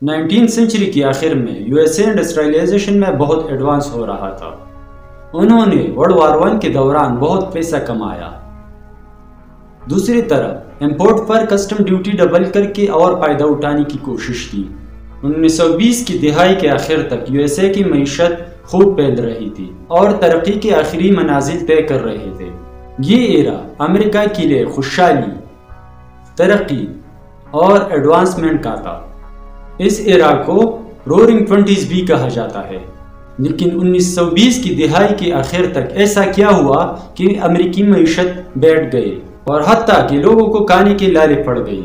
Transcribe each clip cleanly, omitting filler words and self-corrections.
19 century کی آخر میں یو ایس اے انڈسٹریلائزیشن میں بہت ایڈوانس ہو رہا تھا۔ انہوں نے ورلڈ وار 1 کے دوران بہت پیسہ کمایا۔ دوسری طرف امپورٹ پر کسٹم ڈیوٹی ڈبل کر کے اور فائدہ اٹھانے کی کوشش کی۔ 1920 کی دہائی کے آخر تک یو ایس اے کی معیشت خوب پھیل رہی تھی اور ترقی کے آخری منازل طے کر رہے تھے۔ یہ ایرا امریکہ کے لیے خوشحالی، ترقی اور ایڈوانسمنٹ کا تھا۔ اس ایرا کو رورنگ 20s بھی کہا جاتا ہے۔ لیکن 1920 کی دہائی کے آخر تک ایسا کیا ہوا کہ امریکی معیشت بیٹھ گئی اور حتیٰ کہ لوگوں کو کھانے کے لالے پڑ گئی۔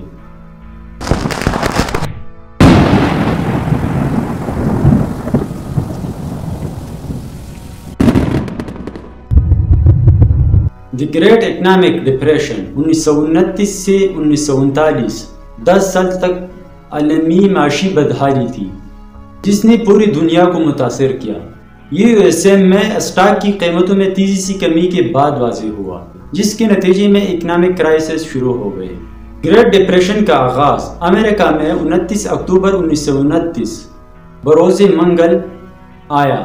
دی گریٹ اکنامک ڈپریشن 1929 سے 1939 10 سال تک عالمی معاشی بدحالی تھی جس نے پوری دنیا کو متاثر کیا۔ یہ یو ایس اے میں اسٹاک کی قیمتوں میں تیزی سی کمی کے بعد واضح ہوا، جس کے نتیجے میں اکنامک کرائسس شروع ہو گئے۔ گریٹ ڈپریشن کا آغاز امریکہ میں 29 اکتوبر 1929 بروز منگل آیا،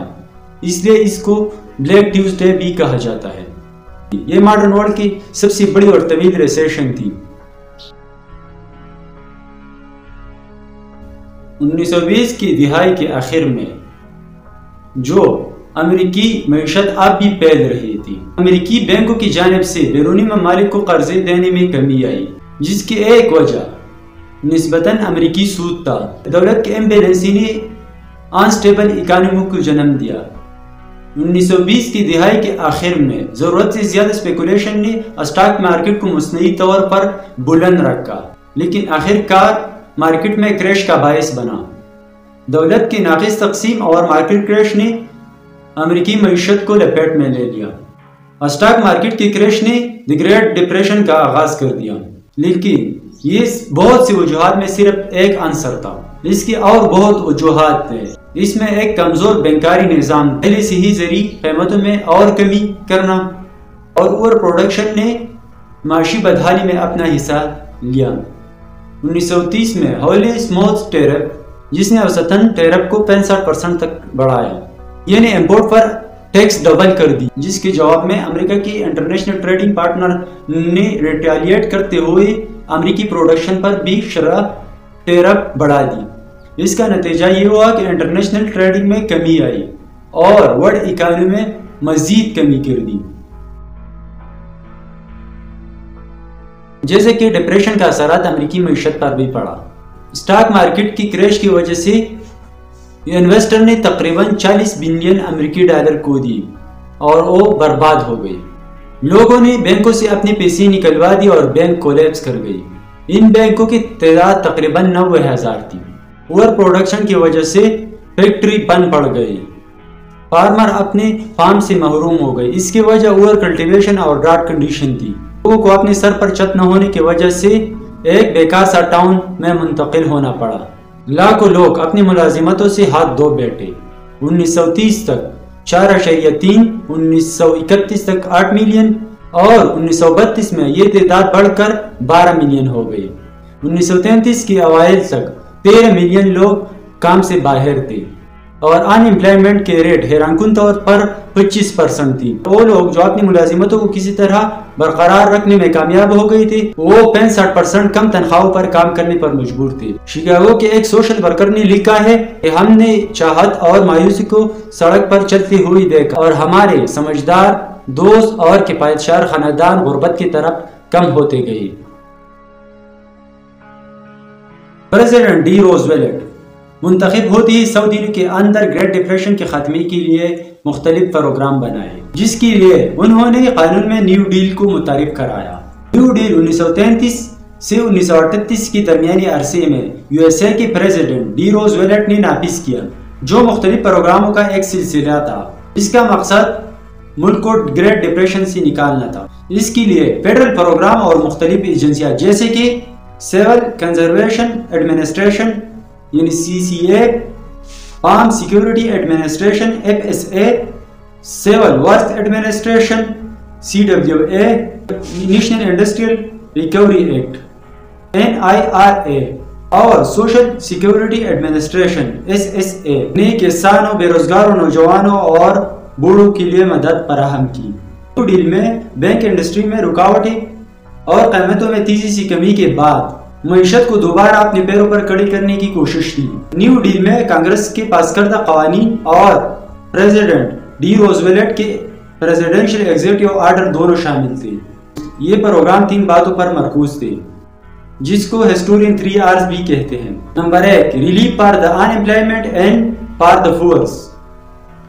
اس لیے اس کو بلیک ٹیوزڈے بھی کہا جاتا ہے۔ یہ ماڈرن ورلڈ کی سب سے بڑی اور طویل ریسیشن تھی۔ 1920 کی دہائی کے آخر میں جو امریکی معیشت اب بھی پھیل رہی تھی، امریکی بینکوں کی جانب سے بیرونی ممالک کو قرضے دینے میں کمی آئی، جس کی ایک وجہ نسبتاً امریکی سود تھا۔ دولت کے امبیلنسی نے انسٹیبل اکانومی کو جنم دیا۔ 1920 کی دہائی کے آخر میں ضرورت سے زیادہ اسپیکولیشن نے اسٹاک مارکیٹ کو مصنوعی طور پر بلند رکھا، لیکن آخر کار مارکیٹ میں کریش کا باعث بنا۔ دولت کی ناقص تقسیم اور مارکیٹ کریش نے امریکی معیشت کو لپیٹ میں لے لیا۔ اسٹاک مارکیٹ کی کریش نے دی گریٹ ڈپریشن کا آغاز کر دیا، لیکن یہ بہت سی وجوہات میں صرف ایک عنصر تھا۔ اس کی اور بہت وجوہات تھے۔ اس میں ایک کمزور بینکاری نظام، پہلے سے ہی زرعی قیمتوں میں اور کمی کرنا اور اوور پروڈکشن نے معاشی بدحالی میں اپنا حصہ لیا۔ 1930 میں ہولی اسموتھ ٹیرف، جس نے اوسطاً ٹیرف کو 65% تک بڑھایا، یہ نے امپورٹ پر ٹیکس ڈبل کر دی، جس کے جواب میں امریکہ کی انٹرنیشنل ٹریڈنگ پارٹنر نے ریٹیلیٹ کرتے ہوئے امریکی پروڈکشن پر بھی شرح ٹیرف بڑھا دی۔ اس کا نتیجہ یہ ہوا کہ انٹرنیشنل ٹریڈنگ میں کمی آئی اور ورلڈ اکانومی میں مزید کمی کر دی۔ جیسے کہ ڈپریشن کا اثرات امریکی معیشت پر بھی پڑا۔ اسٹاک مارکیٹ کی کریش کی وجہ سے انویسٹر نے تقریباً 40 بلین امریکی ڈالر کو دی اور وہ برباد ہو گئی۔ لوگوں نے بینکوں سے اپنے پیسے نکلوا دی اور بینک کولیپس کر گئی۔ ان بینکوں کی تعداد تقریباً 90,000 تھی۔ اوور پروڈکشن کی وجہ سے فیکٹری بند پڑ گئی، فارمر اپنے فارم سے محروم ہو گئے۔ اس کی وجہ اوور کلٹیویشن اور ڈراٹ کنڈیشن تھی۔ لوگوں کو اپنے سر پر چھت نہ ہونے کی وجہ سے ایک بیکار سا ٹاؤن میں منتقل ہونا پڑا۔ لاکھوں لوگ اپنی ملازمتوں سے ہاتھ دھو بیٹھے۔ 1930 تک 4.3، 1931 تک 8 ملین اور 1932 میں یہ تعداد بڑھ کر 12 ملین ہو گئی۔ 1933 کے اوائل تک 13 ملین لوگ کام سے باہر تھے اور ان امپلائمنٹ کے ریٹ حیران کن طور پر 25% تھی۔ وہ لوگ جو اپنی ملازمتوں کو کسی طرح برقرار رکھنے میں کامیاب ہو گئی تھے، وہ 65% کم تنخواہوں پر کام کرنے پر مجبور تھے۔ شکاگو کے ایک سوشل ورکر نے لکھا ہے کہ ہم نے چاہت اور مایوسی کو سڑک پر چلتی ہوئی دیکھا اور ہمارے سمجھدار دوست اور کفایتشار خاندان غربت کی طرف کم ہوتے گئے۔ پریزیڈنٹ ڈی روزویلٹ منتخب ہوتے ہی 100 دنوں کے اندر گریٹ ڈپریشن کے خاتمے کے لیے مختلف پروگرام بنائے، جس کے لیے انہوں نے قانون میں نیو ڈیل کو متعارف کرایا۔ نیو ڈیل 1933 سے 1938 کی درمیانی عرصے میں یو ایس اے کے پریزیڈنٹ ڈی روزویلٹ نے نافذ کیا، جو مختلف پروگراموں کا ایک سلسلہ تھا۔ اس کا مقصد ملک کو گریٹ ڈپریشن سے نکالنا تھا۔ اس کے لیے فیڈرل پروگرام اور مختلف ایجنسیاں جیسے کہ سول کنزرویشن ایڈمنسٹریشن یعنی CCA، form security administration FSA، civil work administration CWA، national industrial recovery act NIRA، اور سوشل سیکیورٹی ایڈمنسٹریشن SSA نے کسانوں، بے روزگاروں، نوجوانوں اور بوڑھوں کے لیے مدد فراہم کی۔ نیو ڈیل میں بینک انڈسٹری میں رکاوٹیں اور قیمتوں میں تیزی سی کمی کے بعد معیشت کو دوبارہ اپنے پیروں پر کھڑی کرنے کی کوشش کی۔ نیو ڈیل میں کانگریس کے پاس کردہ قوانین اور پریزیڈنٹ ڈی روزویلٹ کے پریزیڈنشل ایگزیکٹو آرڈر دونوں شامل تھے۔ یہ پروگرام 3 باتوں پر مرکوز تھے جس کو ہسٹورین 3 R's بھی کہتے ہیں۔ Number 1، relief for the unemployment and for the poors,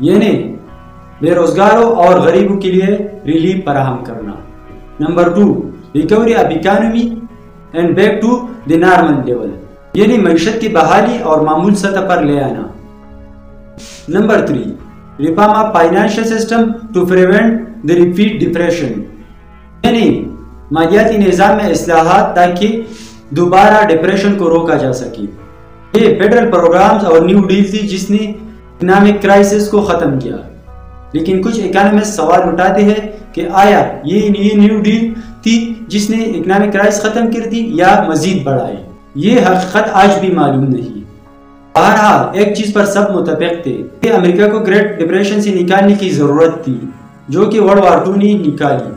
یعنی بے روزگاروں اور غریبوں کے لیے ریلیف فراہم کرنا۔ Number 2، recovery of economy and back to the normal level, یعنی معیشت کی بحالی اور معمول سطح پر لے آنا۔ Number 3، reform of financial system to prevent the repeat depression, یعنی مالیاتی نظام میں اصلاحات تاکہ دوبارہ ڈپریشن کو روکا جا سکے۔ یہ فیڈرل پروگرامز اور نیو ڈیل تھی جس نے اکنامک کرائسس کو ختم کیا، لیکن کچھ اکانومسٹ سوال اٹھاتے ہیں کہ آیا یہ نیو ڈیل تھی جس نے اکنامک کرائسس ختم کر دی یا مزید بڑھائی؟ یہ حقیقت آج بھی معلوم نہیں۔ بہرحال ایک چیز پر سب متفق تھے کہ امریکہ کو گریٹ ڈپریشن سے نکالنے کی ضرورت تھی، جو کہ ورلڈ وار 2 نے نکالی۔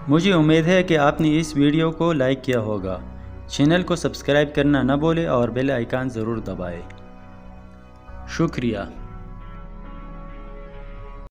مجھے امید ہے کہ آپ نے اس ویڈیو کو لائک کیا ہوگا۔ چینل کو سبسکرائب کرنا نہ بھولیں اور بیل آئیکن ضرور دبائیں۔ شکریہ۔